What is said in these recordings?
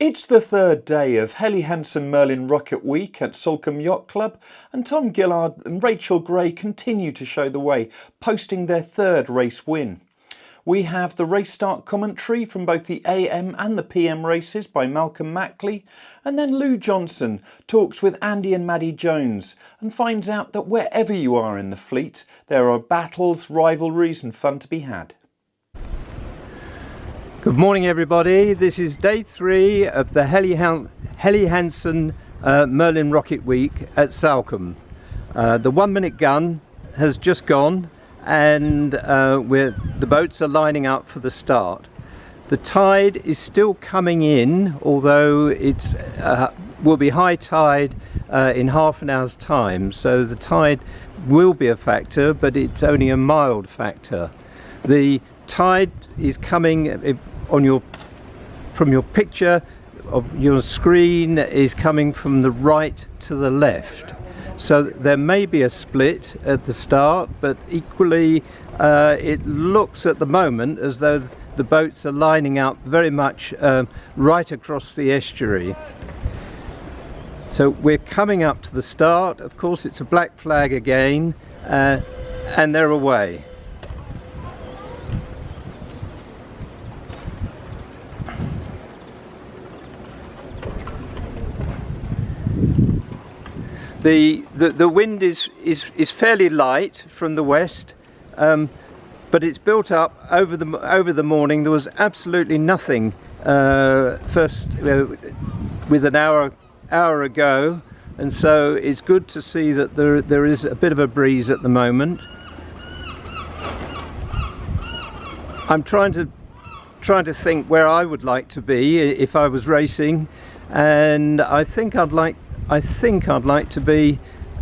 It's the third day of Helly, Hansen, Merlin Rocket Week at Salcombe Yacht Club, and Tom Gillard and Rachel Gray continue to show the way, posting their third race win. We have the race start commentary from both the AM and the PM races by Malcolm Mackley, and then Lou Johnson talks with Andy and Maddie Jones and finds out that wherever you are in the fleet, there are battles, rivalries and fun to be had. Good morning everybody, this is day 3 of the Helly Hansen Merlin Rocket Week at Salcombe. The 1 minute gun has just gone and the boats are lining up for the start. The tide is still coming in, although it will be high tide in half an hour's time, so the tide will be a factor, but it's only a mild factor. The tide is coming from your picture of your screen is coming from the right to the left, so there may be a split at the start, but equally it looks at the moment as though the boats are lining up very much right across the estuary. So we're coming up to the start. Of course it's a black flag again, and they're away. The wind is fairly light from the west, but it's built up over the morning. There was absolutely nothing first with an hour ago, and so it's good to see that there is a bit of a breeze at the moment. I'm trying to think where I would like to be if I was racing, and I think I'd like to be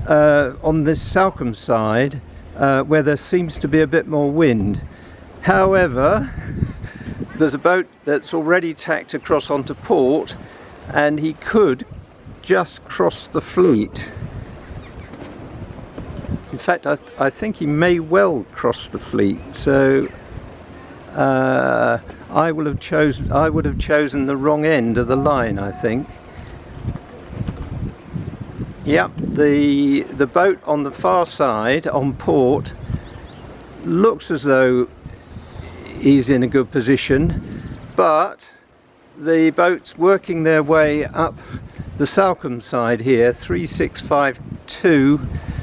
on this Salcombe side, where there seems to be a bit more wind. However, there's a boat that's already tacked across onto port, and he could just cross the fleet. In fact, I think he may well cross the fleet. So I would have chosen the wrong end of the line, I think. Yep, the boat on the far side, on port, looks as though he's in a good position, but the boats working their way up the Salcombe side here, 3652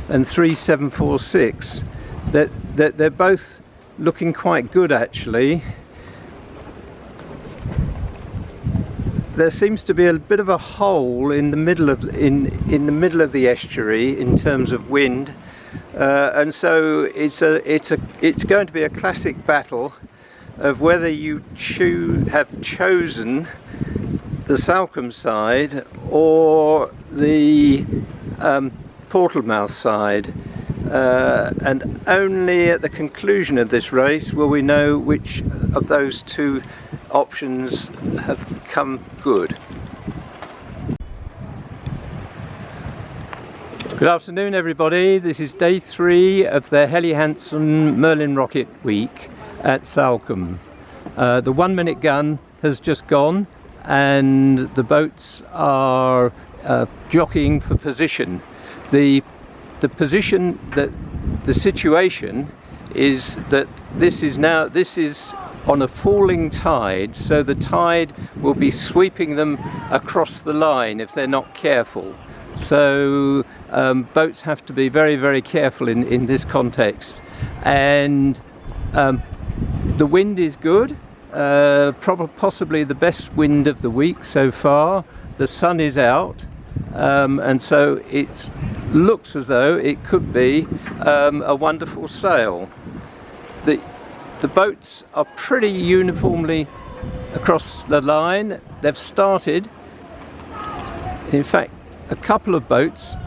and 3746, they're both looking quite good actually. There seems to be a bit of a hole in the middle of the estuary in terms of wind, and so it's going to be a classic battle of whether you have chosen the Salcombe side or the Portalmouth side, and only at the conclusion of this race will we know which of those two options have come good. Good afternoon everybody, this is day 3 of the Helly Hansen Merlin Rocket Week at Salcombe. The 1 minute gun has just gone and the boats are jockeying for position. The situation is that this is on a falling tide, so the tide will be sweeping them across the line if they're not careful. So boats have to be very, very careful in this context. And the wind is good, possibly the best wind of the week so far. The sun is out, and so it looks as though it could be a wonderful sail. The boats are pretty uniformly across the line. They've started, in fact, a couple of boats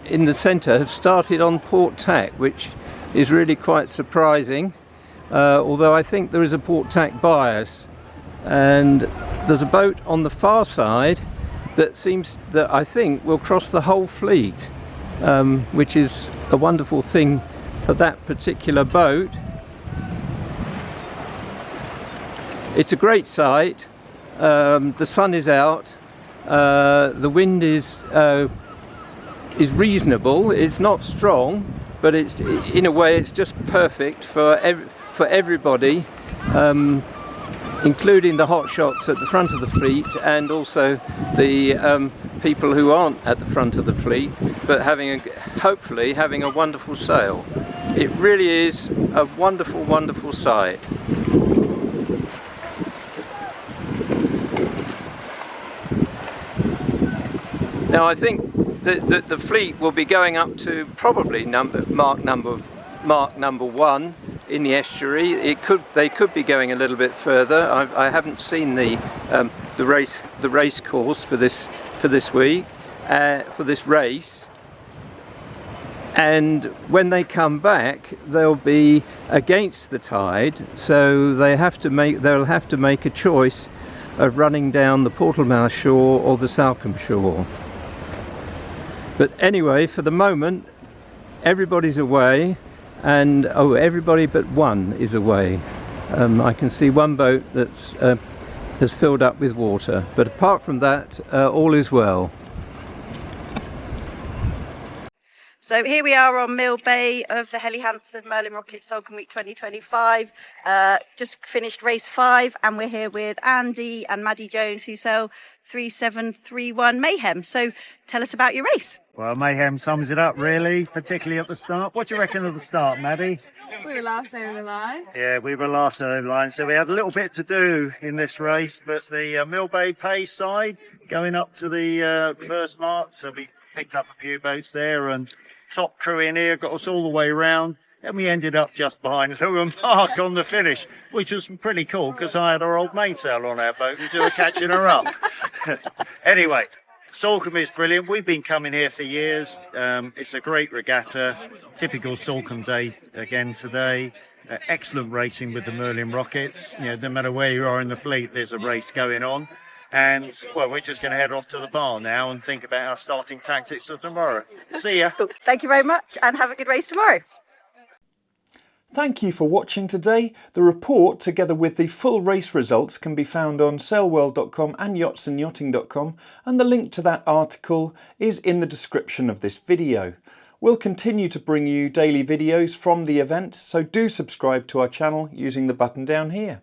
in the centre have started on port tack, which is really quite surprising, although I think there is a port tack bias. And there's a boat on the far side that I think will cross the whole fleet, which is a wonderful thing for that particular boat. It's a great sight. The sun is out. The wind is reasonable. It's not strong, but it's, in a way, it's just perfect for everybody, including the hotshots at the front of the fleet, and also the people who aren't at the front of the fleet, but hopefully having a wonderful sail. It really is a wonderful, wonderful sight. Now I think that the fleet will be going up to probably mark number 1 in the estuary. They could be going a little bit further. I haven't seen the race course for this week, for this race. And when they come back, they'll be against the tide, so they'll have to make a choice of running down the Portsmouth shore or the Salcombe shore. But anyway, for the moment, everybody's away, and everybody but one is away. I can see one boat that's has filled up with water, but apart from that, all is well. So here we are on Mill Bay of the Helly Hansen Merlin Rocket Salcombe Week 2025. Just finished race 5, and we're here with Andy and Maddie Jones, who sail 3731 Mayhem. So tell us about your race. Well, Mayhem sums it up, really, particularly at the start. What do you reckon of the start, Maddie? We were last over the line. Yeah, we were last over the line, so we had a little bit to do in this race, but the Mill Bay Pace side going up to the first mark, so we picked up a few boats there, and top crew in here got us all the way round, and we ended up just behind Lou and Mark on the finish, which was pretty cool because I had our old mainsail on our boat and we were catching her up. Anyway, Salcombe is brilliant. We've been coming here for years. It's a great regatta, typical Salcombe day again today. Excellent racing with the Merlin Rockets. You know, no matter where you are in the fleet, there's a race going on. And, well, we're just going to head off to the bar now and think about our starting tactics for tomorrow. See ya. Thank you very much, and have a good race tomorrow. Thank you for watching today. The report, together with the full race results, can be found on sailworld.com and yachtsandyachting.com, and the link to that article is in the description of this video. We'll continue to bring you daily videos from the event, so do subscribe to our channel using the button down here.